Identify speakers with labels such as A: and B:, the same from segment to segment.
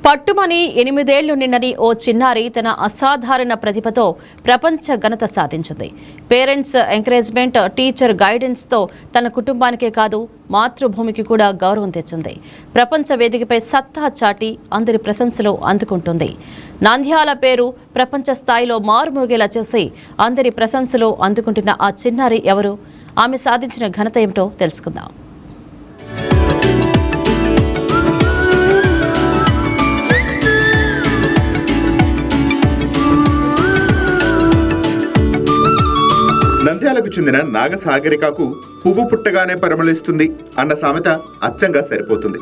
A: పట్టుమని 8 ఏళ్లు నిండని ఓ చిన్నారి తన అసాధారణ ప్రతిభతో ప్రపంచ ఘనత సాధించింది. పేరెంట్స్ ఎంకరేజ్మెంట్, టీచర్ గైడెన్స్తో తన కుటుంబానికే కాదు మాతృభూమికి కూడా గౌరవం తెచ్చింది. ప్రపంచ వేదికపై సత్తా చాటి అందరి ప్రశంసలు అందుకుంటుంది. నంద్యాల పేరు ప్రపంచ స్థాయిలో మారుమోగేలా చేసి అందరి ప్రశంసలు అందుకుంటున్న ఆ చిన్నారి ఎవరు? ఆమె సాధించిన ఘనత ఏమిటో తెలుసుకుందాం.
B: నంద్యాలకు చెందిన నాగసాగరికకు పువ్వు పుట్టగానే పరిమళిస్తుంది అన్న సామెత అచ్చంగా సరిపోతుంది.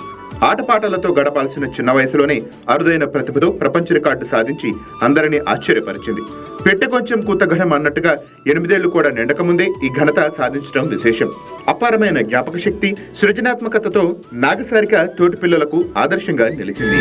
B: ఆటపాటలతో గడపాల్సిన చిన్న వయసులోనే అరుదైన ప్రతిభతో ప్రపంచ రికార్డు సాధించి అందరినీ ఆశ్చర్యపరిచింది. పెట్టె కొంచెం కూతగడం అన్నట్టుగా 8 ఏళ్లు కూడా నిండకముందే ఈ ఘనత సాధించడం విశేషం. అపారమైన జ్ఞాపక శక్తి, సృజనాత్మకతతో నాగసారిక తోటి పిల్లలకు ఆదర్శంగా నిలిచింది.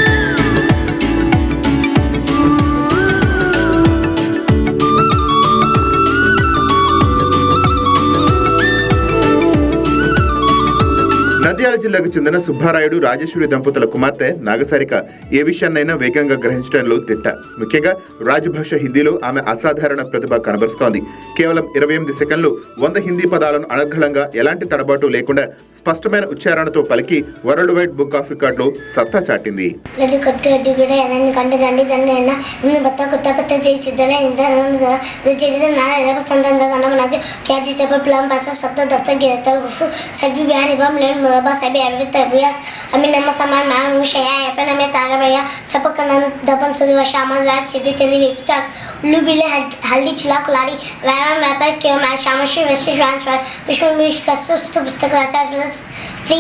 B: నంద్యాల జిల్లాకు చెందిన సుబ్బారాయుడు, రాజేశ్వరి దంపతుల కుమార్తె నాగసారిక ఏ విషయాన్నైనా వేగంగా గ్రహించడంలో దిట్ట. ముఖ్యంగా రాజభాష హిందీలో ఆమె అసాధారణ ప్రతిభ కనబరుస్తోంది. కేవలం 28 సెకండ్లు 100 హిందీ పదాలను అనర్గళంగా ఎలాంటి తడబాటు లేకుండా స్పష్టమైన ఉచ్చారణతో పలికి వరల్డ్ వైడ్ బుక్ ఆఫ్ రికార్డులో సత్తా చాటింది.
C: सभी अभी नम्बर समान मान मुशया अपन हमें तागा भैया सबक नन दपन सुदी वशामत वैक सिद्धि चंदी विपचाक उल्लू बिले हल्दी चुला कुलाड़ी व्यायाम व्यापार के मैं शामशी वैसे ट्रांसफर विष्णु मिश कस्तुस्त पुस्तक आचार्य प्लस శ్రీ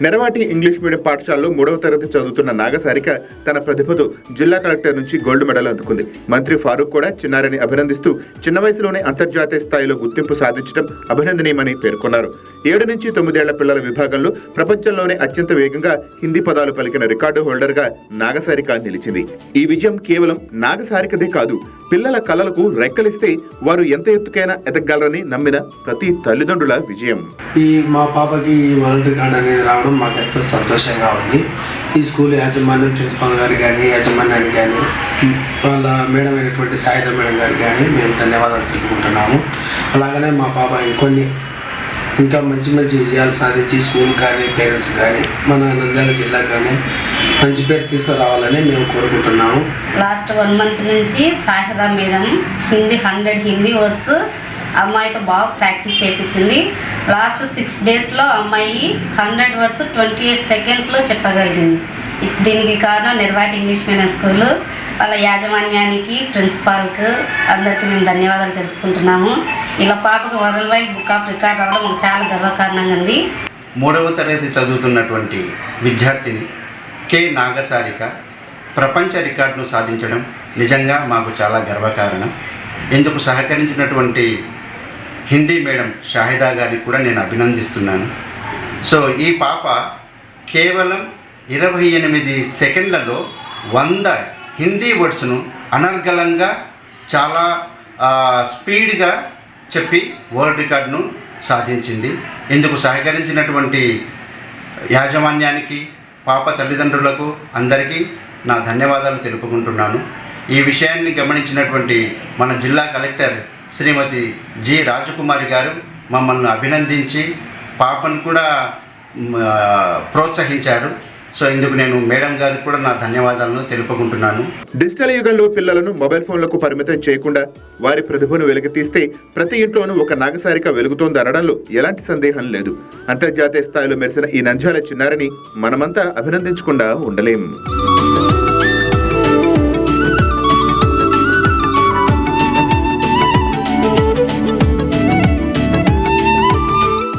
B: నెరవాటి ఇంగ్లీష్ మీడియం పాఠశాలలో 3వ తరగతి చదువుతున్న నాగసారిక తన ప్రతిభతో జిల్లా కలెక్టర్ నుంచి గోల్డ్ మెడల్ అందుకుంది. మంత్రి ఫారూక్ కూడా చిన్నారిని అభినందిస్తూ చిన్న వయసులోనే అంతర్జాతీయ స్థాయిలో గుర్తింపు సాధించడం అభినందనీయమని పేర్కొన్నారు. 7 నుంచి 9 ఏళ్ల పిల్లల విభాగంలో ప్రపంచంలోనే అత్యంత వేగంగా హిందీ పదాలు పలికిన రికార్డు హోల్డర్గా నాగసారిక నిలిచింది. ఈ విజయం కేవలం నాగసారికదే కాదు, పిల్లల కళలకు రెక్కలిస్తే వారు ఎంత ఎత్తుకైనా ఎదగలరని నమ్మిన ప్రతి తల్లిదండ్రుల విజయం.
D: మా పాపకి వరల్డ్ రికార్డ్ అనేది రావడం మాకు ఎంతో సంతోషంగా ఉంది. ఈ స్కూల్ యాజమాన్యం, ప్రిన్సిపాల్ గారు కానీ, యాజమాన్యానికి కానీ, వాళ్ళ మేడం అయినటువంటి సాయిధ మేడం గారికి కానీ మేము ధన్యవాదాలు తెలుపుకుంటున్నాము. అలాగనే మా పాప ఇంకా మంచి విజయాలు సాధించి స్కూల్ కానీ, పేరెంట్స్ కానీ, మన నంద్యాల జిల్లాకు కానీ మంచి పేరు తీసుకురావాలని మేము కోరుకుంటున్నాము.
E: లాస్ట్ 1 మంత్ నుంచి సాహిదా మేడం 100 హిందీ వర్డ్స్ అమ్మాయితో బాగా ప్రాక్టీస్ చేయించింది. లాస్ట్ 6 డేస్లో అమ్మాయి 100 వర్డ్స్ 28 సెకండ్స్లో చెప్పగలిగింది. దీనికి కారణం నిర్వాటి ఇంగ్లీష్ మీడియం స్కూల్ వాళ్ళ యాజమాన్యానికి, ప్రిన్సిపాల్కి అందరికీ మేము ధన్యవాదాలు తెలుపుకుంటున్నాము. ఇలా పాపకు world wide book of record రావడం మాకు చాలా గర్వకారణంగా ఉంది.
F: 3వ తరగతి చదువుతున్నటువంటి విద్యార్థిని కె నాగసారిక ప్రపంచ రికార్డును సాధించడం నిజంగా మాకు చాలా గర్వకారణం. ఇందుకు సహకరించినటువంటి హిందీ మేడం షాహిదా గారికి కూడా నేను అభినందిస్తున్నాను. సో ఈ పాప కేవలం 28 సెకండ్లలో 100 హిందీ వర్డ్స్ను అనర్గళంగా చాలా స్పీడ్గా చెప్పి వరల్డ్ రికార్డును సాధించింది. ఇందుకు సహకరించినటువంటి యాజమాన్యానికి, పాప తల్లిదండ్రులకు అందరికీ నా ధన్యవాదాలు తెలుపుకుంటున్నాను. ఈ విషయాన్ని గమనించినటువంటి మన జిల్లా కలెక్టర్ శ్రీమతి జి రాజకుమారి గారు మమ్మల్ని అభినందించి పాపను కూడా ప్రోత్సహించారు. సో ఇందుకు నేను మేడం గారికి కూడా నా ధన్యవాదాలను తెలుపుకుంటున్నాను.
B: డిజిటల్ యుగంలో పిల్లలను మొబైల్ ఫోన్లకు పరిమితం చేయకుండా వారి ప్రతిభను వెలికితీస్తే ప్రతి ఇంట్లోనూ ఒక నాగసారిక వెలుగుతోంది అనడంలో ఎలాంటి సందేహం లేదు. అంతర్జాతీయ స్థాయిలో మెరిసిన ఈ నంద్యాల చిన్నారిని మనమంతా అభినందించకుండా ఉండలేం.